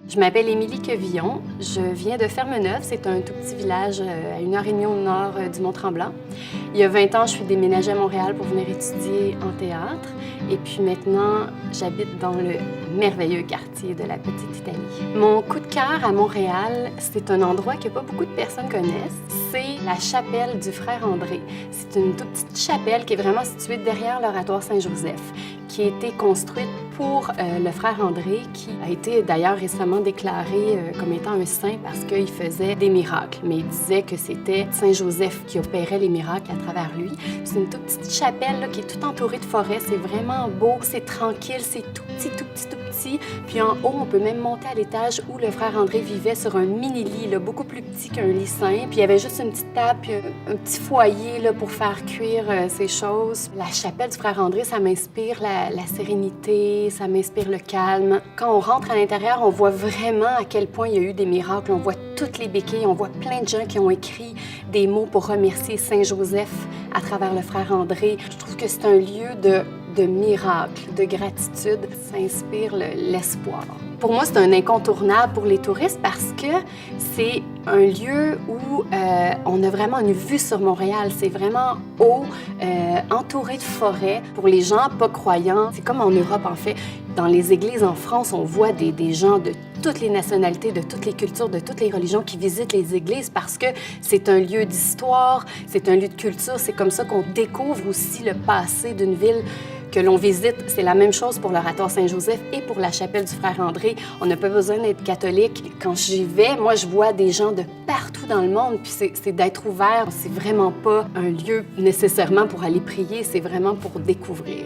Je m'appelle Émilie Quevillon, je viens de Fermeneuve, c'est un tout petit village à 1h30 au nord du Mont-Tremblant. Il y a 20 ans, je suis déménagée à Montréal pour venir étudier en théâtre. Et puis maintenant, j'habite dans le merveilleux quartier de la Petite Italie. Mon coup de cœur à Montréal, c'est un endroit que pas beaucoup de personnes connaissent. C'est la chapelle du Frère André. C'est une toute petite chapelle qui est vraiment située derrière l'oratoire Saint-Joseph, qui a été construite pour le Frère André, qui a été d'ailleurs récemment déclaré comme étant un saint parce qu'il faisait des miracles. Mais il disait que c'était Saint-Joseph qui opérait les miracles à travers lui. C'est une toute petite chapelle là, qui est toute entourée de forêts. C'est vraiment beau, c'est tranquille, c'est tout petit, tout petit, tout petit. Puis en haut, on peut même monter à l'étage où le Frère André vivait sur un mini-lit, là, beaucoup plus petit qu'un lit simple. Puis il y avait juste une petite table, puis un petit foyer là, pour faire cuire ces choses. La chapelle du Frère André, ça m'inspire la sérénité, ça m'inspire le calme. Quand on rentre à l'intérieur, on voit vraiment à quel point il y a eu des miracles. On voit toutes les béquilles, on voit plein de gens qui ont écrit des mots pour remercier Saint-Joseph à travers le Frère André. Je trouve que c'est un lieu de miracle, de gratitude. Ça inspire l'espoir. Pour moi, c'est un incontournable pour les touristes parce que c'est un lieu où on a vraiment une vue sur Montréal. C'est vraiment haut, entouré de forêts. Pour les gens pas croyants, c'est comme en Europe en fait. Dans les églises en France, on voit des gens de toutes les nationalités, de toutes les cultures, de toutes les religions qui visitent les églises parce que c'est un lieu d'histoire, c'est un lieu de culture. C'est comme ça qu'on découvre aussi le passé d'une ville que l'on visite. C'est la même chose pour l'oratoire Saint-Joseph et pour la chapelle du Frère André. On n'a pas besoin d'être catholique. Quand j'y vais, moi, je vois des gens de partout dans le monde, puis c'est d'être ouvert. C'est vraiment pas un lieu nécessairement pour aller prier, c'est vraiment pour découvrir.